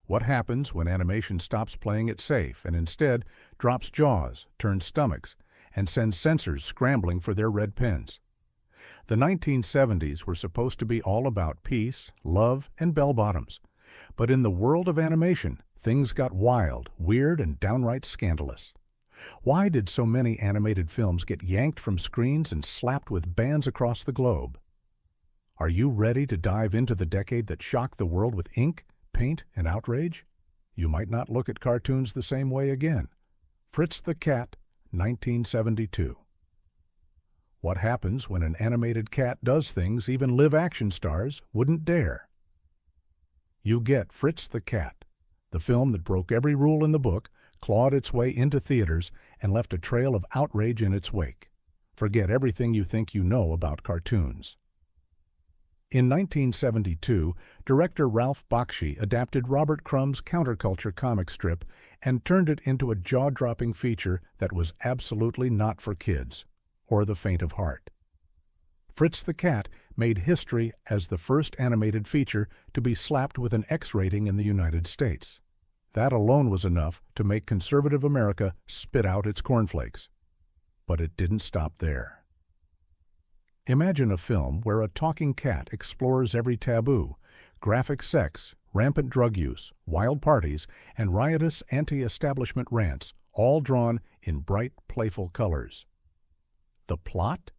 What happens when animation stops playing it safe and instead drops jaws, turns stomachs, and sends censors scrambling for their red pens? The 1970s were supposed to be all about peace, love, and bell-bottoms. But in the world of animation, things got wild, weird, and downright scandalous. Why did so many animated films get yanked from screens and slapped with bans across the globe? Are you ready to dive into the decade that shocked the world with ink, paint, and outrage? You might not look at cartoons the same way again. Fritz the Cat, 1972. What happens when an animated cat does things even live-action stars wouldn't dare? You get Fritz the Cat, the film that broke every rule in the book, clawed its way into theaters, and left a trail of outrage in its wake. Forget everything you think you know about cartoons. In 1972, director Ralph Bakshi adapted Robert Crumb's counterculture comic strip and turned it into a jaw-dropping feature that was absolutely not for kids or the faint of heart. Fritz the Cat made history as the first animated feature to be slapped with an X rating in the United States. That alone was enough to make conservative America spit out its cornflakes. But it didn't stop there. Imagine a film where a talking cat explores every taboo, graphic sex, rampant drug use, wild parties, and riotous anti-establishment rants, all drawn in bright, playful colors. The plot?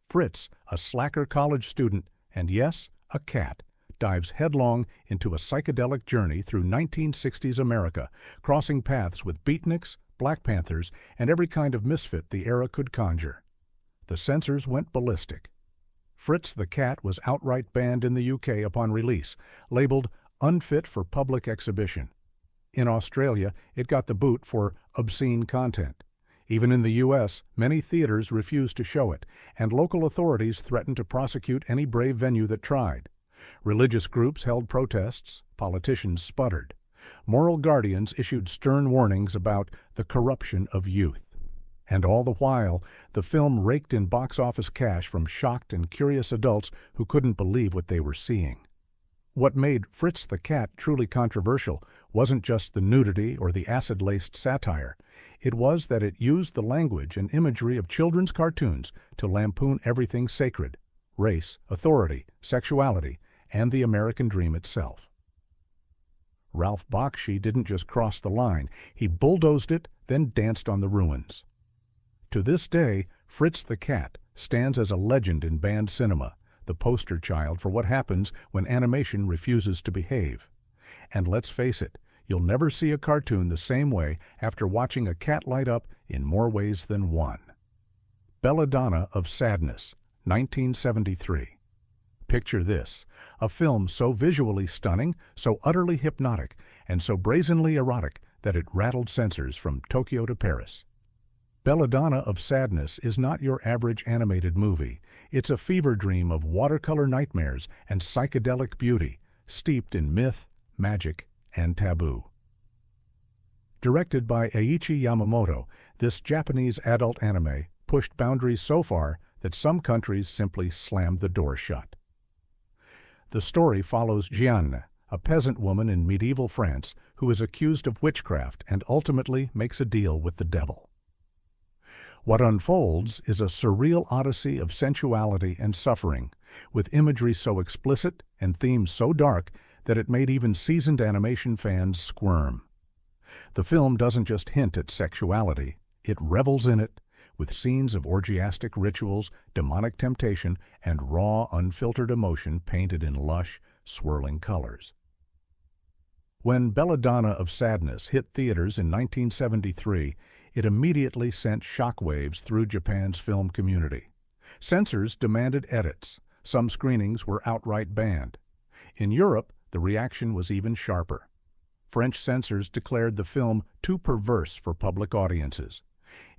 Fritz, a slacker college student, and yes, a cat, dives headlong into a psychedelic journey through 1960s America, crossing paths with beatniks, Black Panthers, and every kind of misfit the era could conjure. The censors went ballistic. Fritz the Cat was outright banned in the UK upon release, labeled unfit for public exhibition. In Australia, it got the boot for obscene content. Even in the U.S., many theaters refused to show it, and local authorities threatened to prosecute any brave venue that tried. Religious groups held protests, politicians sputtered. Moral guardians issued stern warnings about the corruption of youth. And all the while, the film raked in box office cash from shocked and curious adults who couldn't believe what they were seeing. What made Fritz the Cat truly controversial wasn't just the nudity or the acid-laced satire. It was that it used the language and imagery of children's cartoons to lampoon everything sacred: race, authority, sexuality, and the American dream itself. Ralph Bakshi didn't just cross the line, he bulldozed it, then danced on the ruins. To this day, Fritz the Cat stands as a legend in banned cinema, the poster child for what happens when animation refuses to behave. And let's face it, you'll never see a cartoon the same way after watching a cat light up in more ways than one. Belladonna of Sadness, 1973. Picture this, a film so visually stunning, so utterly hypnotic, and so brazenly erotic that it rattled censors from Tokyo to Paris. Belladonna of Sadness is not your average animated movie. It's a fever dream of watercolor nightmares and psychedelic beauty, steeped in myth, magic, and taboo. Directed by Eiichi Yamamoto, this Japanese adult anime pushed boundaries so far that some countries simply slammed the door shut. The story follows Jeanne, a peasant woman in medieval France who is accused of witchcraft and ultimately makes a deal with the devil. What unfolds is a surreal odyssey of sensuality and suffering, with imagery so explicit and themes so dark that it made even seasoned animation fans squirm. The film doesn't just hint at sexuality, it revels in it, with scenes of orgiastic rituals, demonic temptation, and raw, unfiltered emotion painted in lush, swirling colors. When Belladonna of Sadness hit theaters in 1973, it immediately sent shockwaves through Japan's film community. Censors demanded edits. Some screenings were outright banned. In Europe, the reaction was even sharper. French censors declared the film too perverse for public audiences.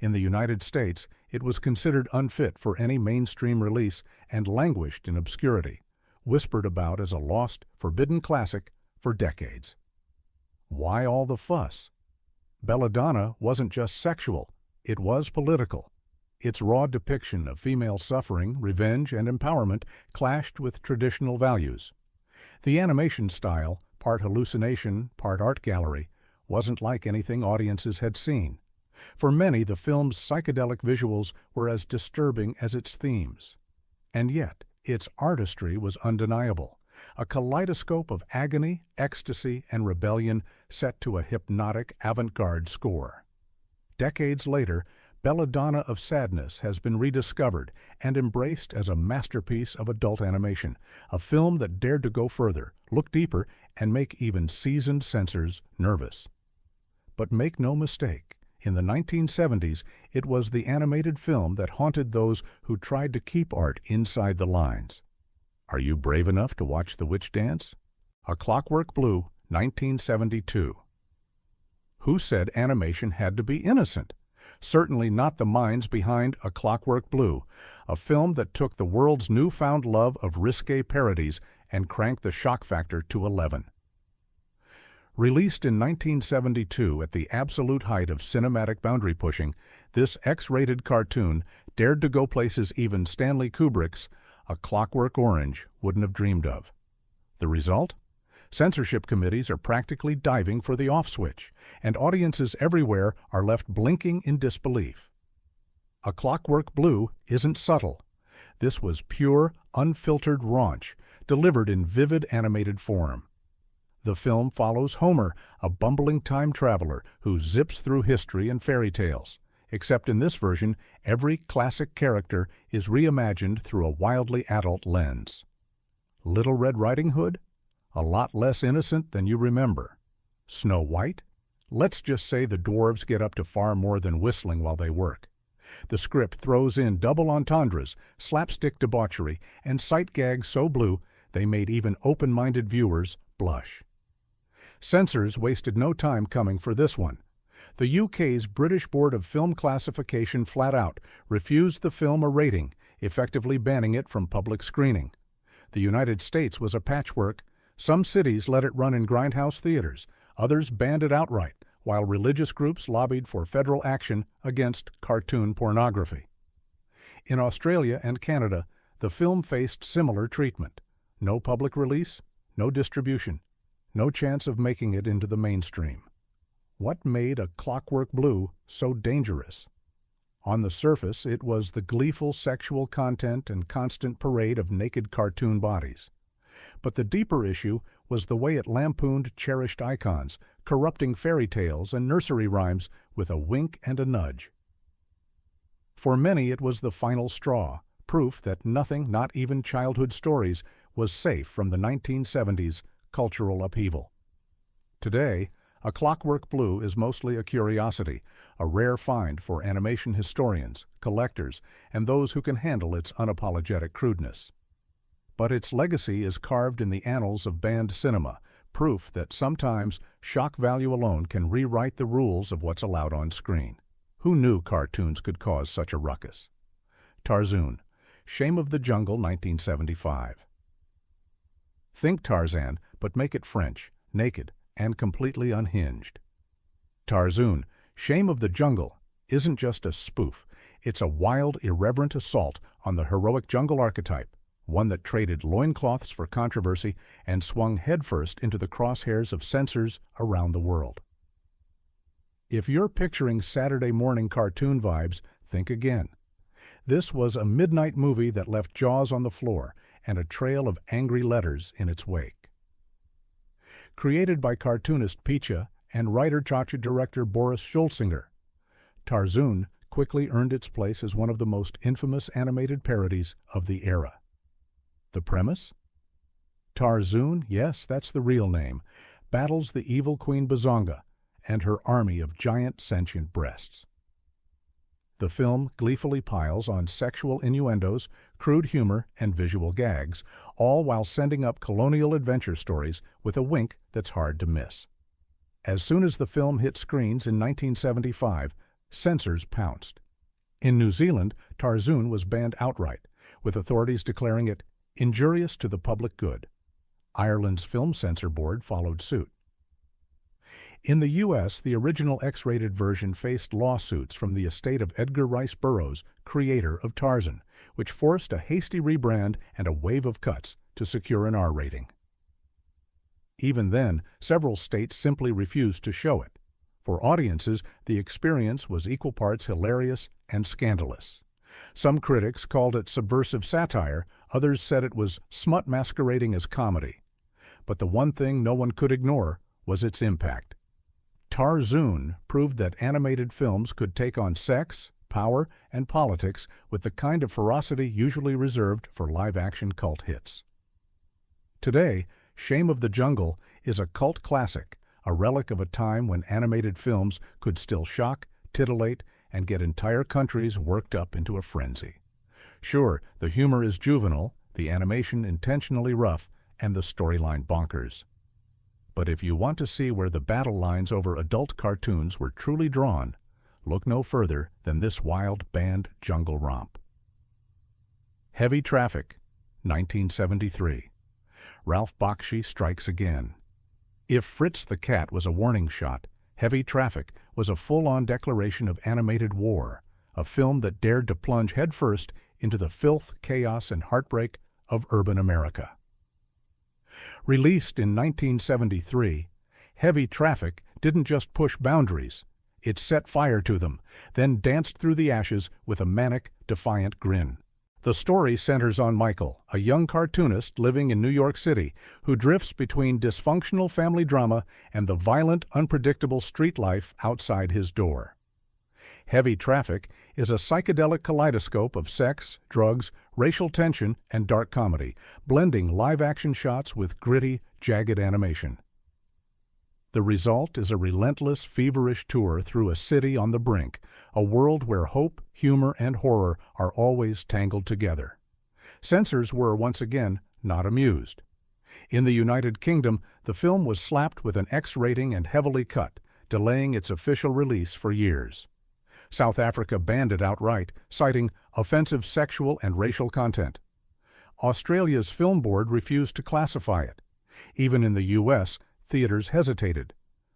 In the United States, it was considered unfit for any mainstream release and languished in obscurity, whispered about as a lost, forbidden classic for decades. Why all the fuss? Belladonna wasn't just sexual, it was political. Its raw depiction of female suffering, revenge, and empowerment clashed with traditional values. The animation style, part hallucination, part art gallery, wasn't like anything audiences had seen. For many, the film's psychedelic visuals were as disturbing as its themes. And yet, its artistry was undeniable, a kaleidoscope of agony, ecstasy, and rebellion set to a hypnotic avant-garde score. Decades later, Belladonna of Sadness has been rediscovered and embraced as a masterpiece of adult animation, a film that dared to go further, look deeper, and make even seasoned censors nervous. But make no mistake, in the 1970s, it was the animated film that haunted those who tried to keep art inside the lines. Are you brave enough to watch The Witch Dance? A Clockwork Blue, 1972. Who said animation had to be innocent? Certainly not the minds behind A Clockwork Blue, a film that took the world's newfound love of risque parodies and cranked the shock factor to 11. Released in 1972 at the absolute height of cinematic boundary pushing, this X-rated cartoon dared to go places even Stanley Kubrick's A Clockwork Orange wouldn't have dreamed of. The result? Censorship committees are practically diving for the off switch, and audiences everywhere are left blinking in disbelief. A Clockwork Blue isn't subtle. This was pure, unfiltered raunch, delivered in vivid animated form. The film follows Homer, a bumbling time traveler who zips through history and fairy tales, except in this version, every classic character is reimagined through a wildly adult lens. Little Red Riding Hood? A lot less innocent than you remember. Snow White? Let's just say the dwarves get up to far more than whistling while they work. The script throws in double entendres, slapstick debauchery, and sight gags so blue they made even open-minded viewers blush. Censors wasted no time coming for this one. The UK's British Board of Film Classification flat out refused the film a rating, effectively banning it from public screening. The United States was a patchwork. Some cities let it run in grindhouse theaters, others banned it outright, while religious groups lobbied for federal action against cartoon pornography. In Australia and Canada, the film faced similar treatment. No public release, no distribution, no chance of making it into the mainstream. What made A Clockwork Blue so dangerous? On the surface, it was the gleeful sexual content and constant parade of naked cartoon bodies. But the deeper issue was the way it lampooned cherished icons, corrupting fairy tales and nursery rhymes with a wink and a nudge. For many, it was the final straw, proof that nothing, not even childhood stories, was safe from the 1970s cultural upheaval. Today, A Clockwork Blue is mostly a curiosity, a rare find for animation historians, collectors, and those who can handle its unapologetic crudeness. But its legacy is carved in the annals of banned cinema, proof that sometimes shock value alone can rewrite the rules of what's allowed on screen. Who knew cartoons could cause such a ruckus? Tarzun, Shame of the Jungle, 1975. Think Tarzan, but make it French, naked, and completely unhinged. Tarzun, Shame of the Jungle, isn't just a spoof. It's a wild, irreverent assault on the heroic jungle archetype, one that traded loincloths for controversy and swung headfirst into the crosshairs of censors around the world. If you're picturing Saturday morning cartoon vibes, think again. This was a midnight movie that left jaws on the floor and a trail of angry letters in its wake. Created by cartoonist Picha and writer-director Boris Schulzinger, Tarzun quickly earned its place as one of the most infamous animated parodies of the era. The premise? Tarzun, yes, that's the real name, battles the evil Queen Bazonga and her army of giant sentient breasts. The film gleefully piles on sexual innuendos, crude humor, and visual gags, all while sending up colonial adventure stories with a wink that's hard to miss. As soon as the film hit screens in 1975, censors pounced. In New Zealand, Tarzun was banned outright, with authorities declaring it injurious to the public good. Ireland's Film Censor Board followed suit. In the U.S., the original X-rated version faced lawsuits from the estate of Edgar Rice Burroughs, creator of Tarzan, which forced a hasty rebrand and a wave of cuts to secure an R rating. Even then, several states simply refused to show it. For audiences, the experience was equal parts hilarious and scandalous. Some critics called it subversive satire, others said it was smut masquerading as comedy. But the one thing no one could ignore was its impact. Tarzun proved that animated films could take on sex, power, and politics with the kind of ferocity usually reserved for live-action cult hits. Today, Shame of the Jungle is a cult classic, a relic of a time when animated films could still shock, titillate, and get entire countries worked up into a frenzy. Sure, the humor is juvenile, the animation intentionally rough, and the storyline bonkers. But if you want to see where the battle lines over adult cartoons were truly drawn, look no further than this wild band jungle romp. Heavy Traffic, 1973. Ralph Bakshi strikes again. If Fritz the Cat was a warning shot, Heavy Traffic was a full-on declaration of animated war, a film that dared to plunge headfirst into the filth, chaos, and heartbreak of urban America. Released in 1973, Heavy Traffic didn't just push boundaries, it set fire to them, then danced through the ashes with a manic, defiant grin. The story centers on Michael, a young cartoonist living in New York City who drifts between dysfunctional family drama and the violent, unpredictable street life outside his door. Heavy Traffic is a psychedelic kaleidoscope of sex, drugs, racial tension, and dark comedy, blending live-action shots with gritty, jagged animation. The result is a relentless, feverish tour through a city on the brink, a world where hope, humor, and horror are always tangled together. Censors were, once again, not amused. In the United Kingdom, the film was slapped with an X rating and heavily cut, delaying its official release for years. South Africa banned it outright, citing offensive sexual and racial content. Australia's film board refused to classify it. Even in the U.S., theaters hesitated.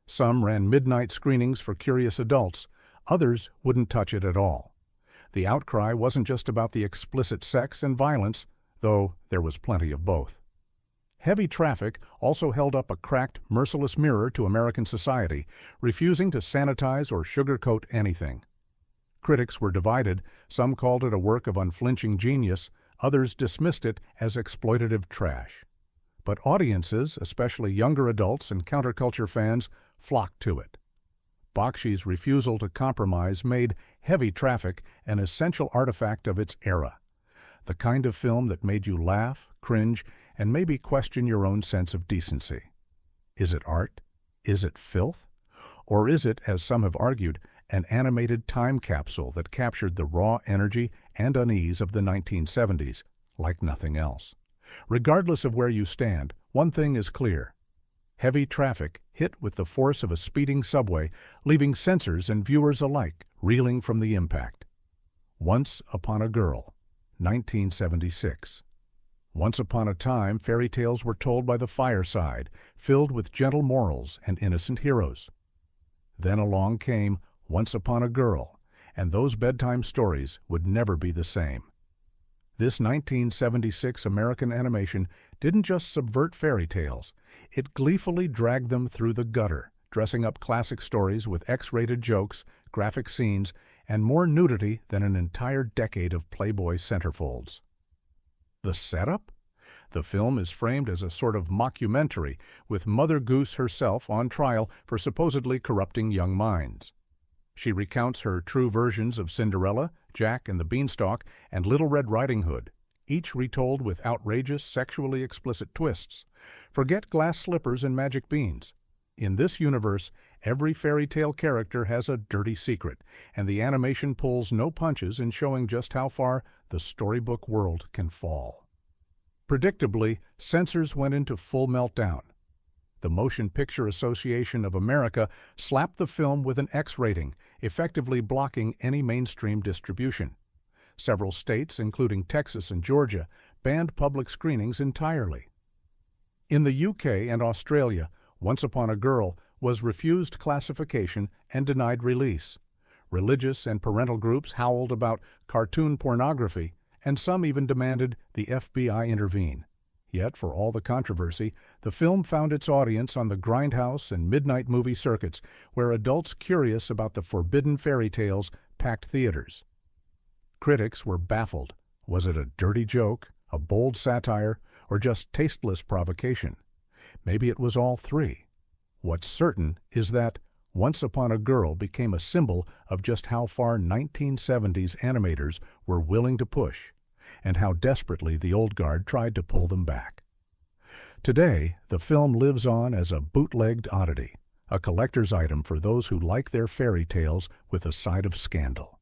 Some ran midnight screenings for curious adults, others wouldn't touch it at all. The outcry wasn't just about the explicit sex and violence, though there was plenty of both. Heavy Traffic also held up a cracked, merciless mirror to American society, refusing to sanitize or sugarcoat anything. Critics were divided, some called it a work of unflinching genius, others dismissed it as exploitative trash. But audiences, especially younger adults and counterculture fans, flocked to it. Bakshi's refusal to compromise made Heavy Traffic an essential artifact of its era, the kind of film that made you laugh, cringe, and maybe question your own sense of decency. Is it art? Is it filth? Or is it, as some have argued, an animated time capsule that captured the raw energy and unease of the 1970s like nothing else? Regardless of where you stand, one thing is clear. Heavy Traffic hit with the force of a speeding subway, leaving censors and viewers alike reeling from the impact. Once Upon a Girl, 1976. Once upon a time, fairy tales were told by the fireside, filled with gentle morals and innocent heroes. Then along came Once Upon a Girl, and those bedtime stories would never be the same. This 1976 American animation didn't just subvert fairy tales, it gleefully dragged them through the gutter, dressing up classic stories with X-rated jokes, graphic scenes, and more nudity than an entire decade of Playboy centerfolds. The setup? The film is framed as a sort of mockumentary, with Mother Goose herself on trial for supposedly corrupting young minds. She recounts her true versions of Cinderella, Jack and the Beanstalk, and Little Red Riding Hood, each retold with outrageous, sexually explicit twists. Forget glass slippers and magic beans. In this universe, every fairy tale character has a dirty secret, and the animation pulls no punches in showing just how far the storybook world can fall. Predictably, censors went into full meltdown. The Motion Picture Association of America slapped the film with an X rating, effectively blocking any mainstream distribution. Several states, including Texas and Georgia, banned public screenings entirely. In the UK and Australia, Once Upon a Girl was refused classification and denied release. Religious and parental groups howled about cartoon pornography, and some even demanded the FBI intervene. Yet, for all the controversy, the film found its audience on the grindhouse and midnight movie circuits, where adults curious about the forbidden fairy tales packed theaters. Critics were baffled. Was it a dirty joke, a bold satire, or just tasteless provocation? Maybe it was all three. What's certain is that Once Upon a Girl became a symbol of just how far 1970s animators were willing to push, and how desperately the old guard tried to pull them back. Today, the film lives on as a bootlegged oddity, a collector's item for those who like their fairy tales with a side of scandal.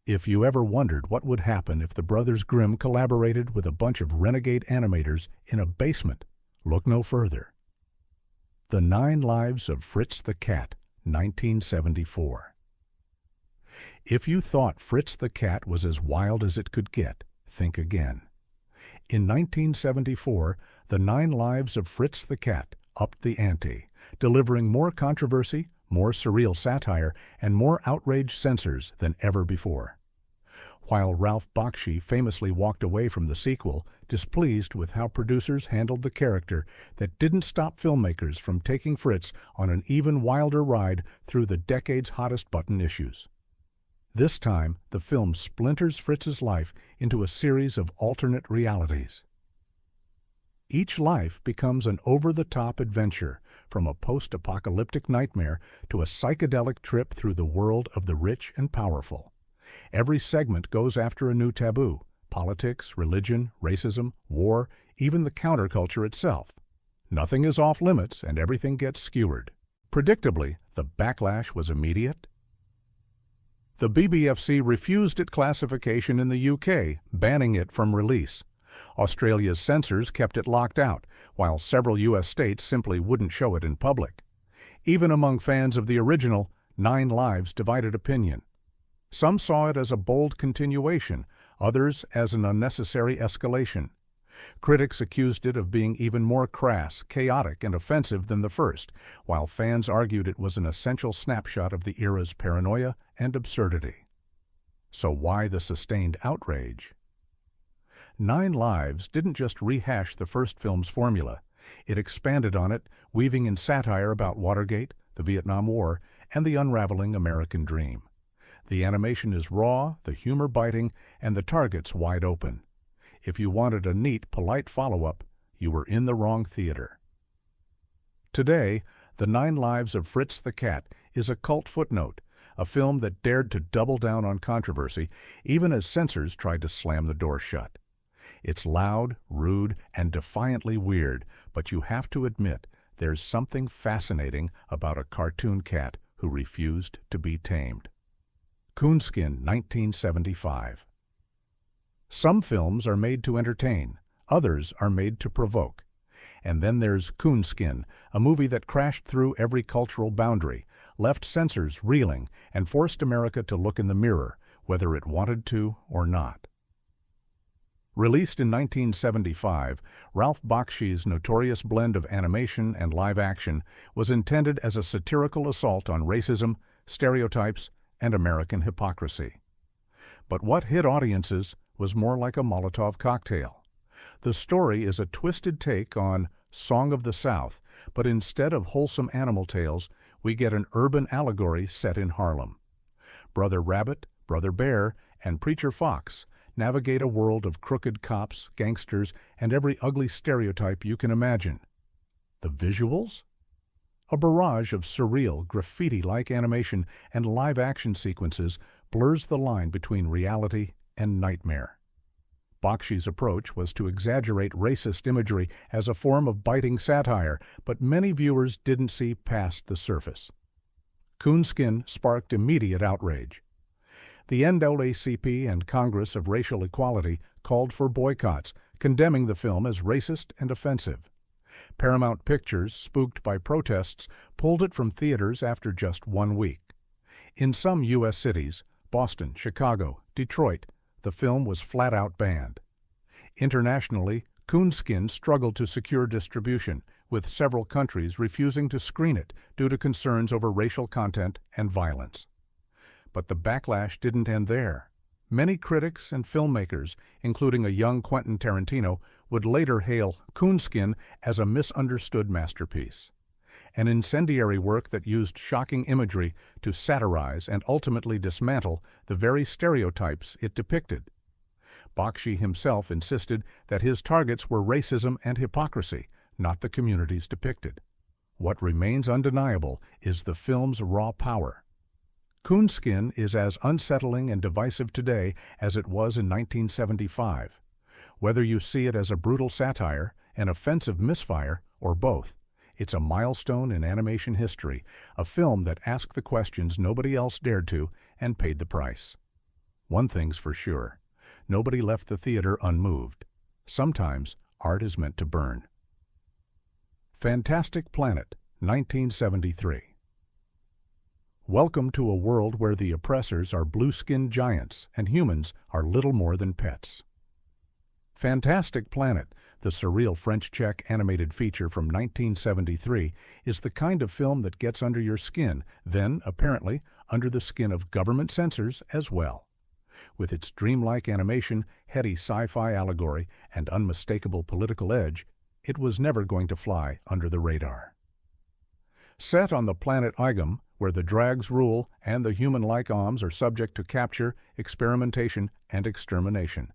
If you ever wondered what would happen if the Brothers Grimm collaborated with a bunch of renegade animators in a basement, look no further. The 9 Lives of Fritz the Cat, 1974. If you thought Fritz the Cat was as wild as it could get, think again. In 1974, the 9 Lives of Fritz the Cat upped the ante, delivering more controversy, more surreal satire, and more outraged censors than ever before. While Ralph Bakshi famously walked away from the sequel, displeased with how producers handled the character, that didn't stop filmmakers from taking Fritz on an even wilder ride through the decade's hottest button issues. This time, the film splinters Fritz's life into a series of alternate realities. Each life becomes an over-the-top adventure, from a post-apocalyptic nightmare to a psychedelic trip through the world of the rich and powerful. Every segment goes after a new taboo: politics, religion, racism, war, even the counterculture itself. Nothing is off limits and everything gets skewered. Predictably, the backlash was immediate. The BBFC refused its classification in the UK, banning it from release. Australia's censors kept it locked out, while several U.S. states simply wouldn't show it in public. Even among fans of the original, 9 Lives divided opinion. Some saw it as a bold continuation, others as an unnecessary escalation. Critics accused it of being even more crass, chaotic, and offensive than the first, while fans argued it was an essential snapshot of the era's paranoia and absurdity. So why the sustained outrage? 9 Lives didn't just rehash the first film's formula. It expanded on it, weaving in satire about Watergate, the Vietnam War, and the unraveling American dream. The animation is raw, the humor biting, and the targets wide open. If you wanted a neat, polite follow-up, you were in the wrong theater. Today, The 9 Lives of Fritz the Cat is a cult footnote, a film that dared to double down on controversy, even as censors tried to slam the door shut. It's loud, rude, and defiantly weird, but you have to admit there's something fascinating about a cartoon cat who refused to be tamed. Coonkin, 1975. Some films are made to entertain, others are made to provoke. And then there's Coonkin, a movie that crashed through every cultural boundary, left censors reeling, and forced America to look in the mirror, whether it wanted to or not. Released in 1975, Ralph Bakshi's notorious blend of animation and live action was intended as a satirical assault on racism, stereotypes, and American hypocrisy. But what hit audiences was more like a Molotov cocktail. The story is a twisted take on Song of the South, but instead of wholesome animal tales, we get an urban allegory set in Harlem. Brother Rabbit, Brother Bear, and Preacher Fox navigate a world of crooked cops, gangsters, and every ugly stereotype you can imagine. The visuals? A barrage of surreal, graffiti-like animation and live-action sequences blurs the line between reality and nightmare. Bakshi's approach was to exaggerate racist imagery as a form of biting satire, but many viewers didn't see past the surface. Coonkin sparked immediate outrage. The NAACP and Congress of Racial Equality called for boycotts, condemning the film as racist and offensive. Paramount Pictures, spooked by protests, pulled it from theaters after just 1 week. In some U.S. cities, Boston, Chicago, Detroit, the film was flat-out banned. Internationally, Coonkin struggled to secure distribution, with several countries refusing to screen it due to concerns over racial content and violence. But the backlash didn't end there. Many critics and filmmakers, including a young Quentin Tarantino, would later hail Coonkin as a misunderstood masterpiece, an incendiary work that used shocking imagery to satirize and ultimately dismantle the very stereotypes it depicted. Bakshi himself insisted that his targets were racism and hypocrisy, not the communities depicted. What remains undeniable is the film's raw power. Coonkin is as unsettling and divisive today as it was in 1975. Whether you see it as a brutal satire, an offensive misfire, or both, it's a milestone in animation history, a film that asked the questions nobody else dared to and paid the price. One thing's for sure, nobody left the theater unmoved. Sometimes art is meant to burn. Fantastic Planet, 1973. Welcome to a world where the oppressors are blue-skinned giants and humans are little more than pets. Fantastic Planet, the surreal French-Czech animated feature from 1973, is the kind of film that gets under your skin, then, apparently, under the skin of government censors as well. With its dreamlike animation, heady sci-fi allegory, and unmistakable political edge, it was never going to fly under the radar. Set on the planet Igum, where the drags rule and the human-like Oms are subject to capture, experimentation, and extermination,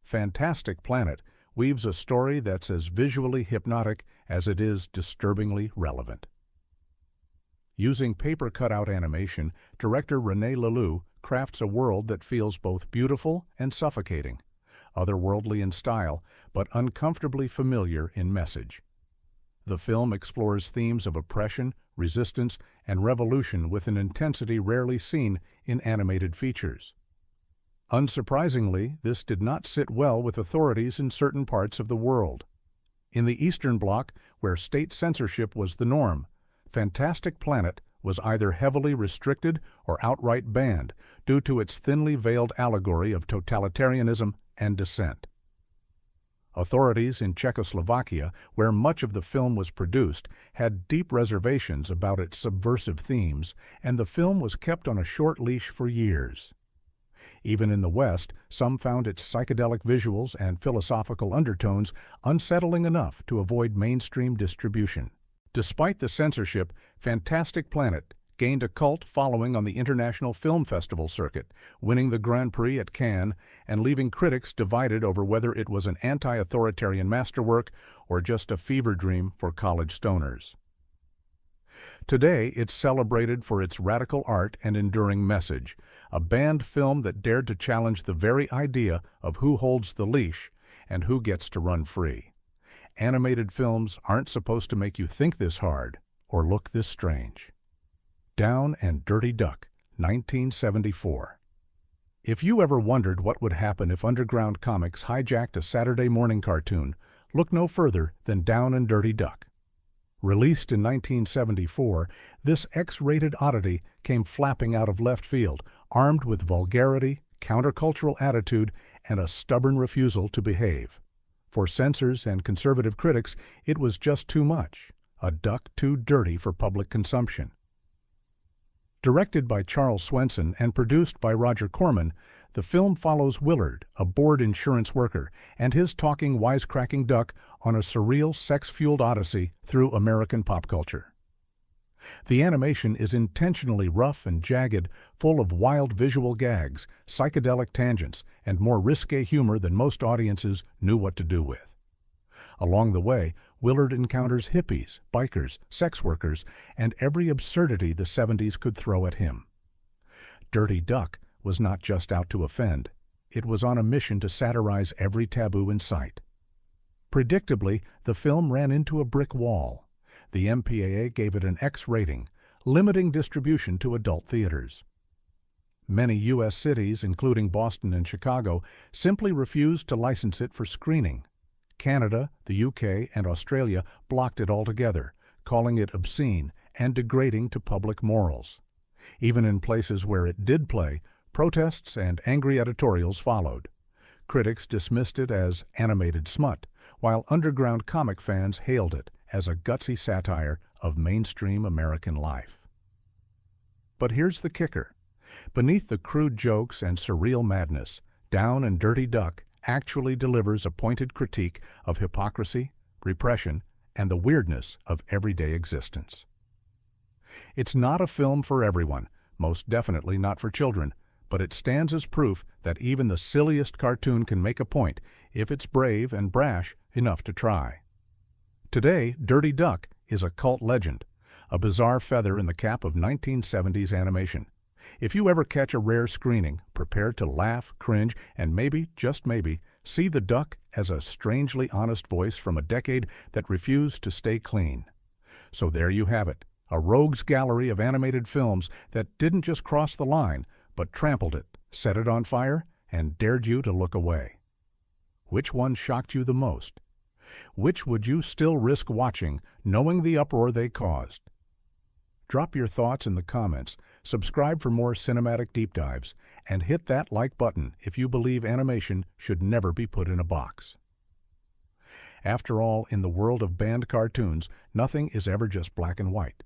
Fantastic Planet weaves a story that's as visually hypnotic as it is disturbingly relevant. Using paper cutout animation, director René Laloux crafts a world that feels both beautiful and suffocating, otherworldly in style, but uncomfortably familiar in message. The film explores themes of oppression, resistance, and revolution with an intensity rarely seen in animated features. Unsurprisingly, this did not sit well with authorities in certain parts of the world. In the Eastern Bloc, where state censorship was the norm, Fantastic Planet was either heavily restricted or outright banned due to its thinly veiled allegory of totalitarianism and dissent. Authorities in Czechoslovakia, where much of the film was produced, had deep reservations about its subversive themes, and the film was kept on a short leash for years. Even in the West, some found its psychedelic visuals and philosophical undertones unsettling enough to avoid mainstream distribution. Despite the censorship, Fantastic Planet gained a cult following on the International Film Festival circuit, winning the Grand Prix at Cannes and leaving critics divided over whether it was an anti-authoritarian masterwork or just a fever dream for college stoners. Today, it's celebrated for its radical art and enduring message, a banned film that dared to challenge the very idea of who holds the leash and who gets to run free. Animated films aren't supposed to make you think this hard or look this strange. Down and Dirty Duck, 1974. If you ever wondered what would happen if underground comics hijacked a Saturday morning cartoon, look no further than Down and Dirty Duck. Released in 1974, this X-rated oddity came flapping out of left field, armed with vulgarity, countercultural attitude, and a stubborn refusal to behave. For censors and conservative critics, it was just too much, a duck too dirty for public consumption. Directed by Charles Swenson and produced by Roger Corman, the film follows Willard, a bored insurance worker, and his talking, wisecracking duck on a surreal, sex-fueled odyssey through American pop culture. The animation is intentionally rough and jagged, full of wild visual gags, psychedelic tangents, and more risque humor than most audiences knew what to do with. Along the way, Willard encounters hippies, bikers, sex workers, and every absurdity the 70s could throw at him. Dirty Duck was not just out to offend. It was on a mission to satirize every taboo in sight. Predictably, the film ran into a brick wall. The MPAA gave it an X rating, limiting distribution to adult theaters. Many U.S. cities, including Boston and Chicago, simply refused to license it for screening. Canada, the UK, and Australia blocked it altogether, calling it obscene and degrading to public morals. Even in places where it did play, protests and angry editorials followed. Critics dismissed it as animated smut, while underground comic fans hailed it as a gutsy satire of mainstream American life. But here's the kicker. Beneath the crude jokes and surreal madness, Down and Dirty Duck actually delivers a pointed critique of hypocrisy, repression, and the weirdness of everyday existence. It's not a film for everyone, most definitely not for children, but it stands as proof that even the silliest cartoon can make a point if it's brave and brash enough to try. Today, Dirty Duck is a cult legend, a bizarre feather in the cap of 1970s animation. If you ever catch a rare screening, prepare to laugh, cringe, and maybe, just maybe, see the duck as a strangely honest voice from a decade that refused to stay clean. So there you have it, a rogues gallery of animated films that didn't just cross the line, but trampled it, set it on fire, and dared you to look away. Which one shocked you the most? Which would you still risk watching, knowing the uproar they caused? Drop your thoughts in the comments, subscribe for more cinematic deep dives, and hit that like button if you believe animation should never be put in a box. After all, in the world of banned cartoons, nothing is ever just black and white.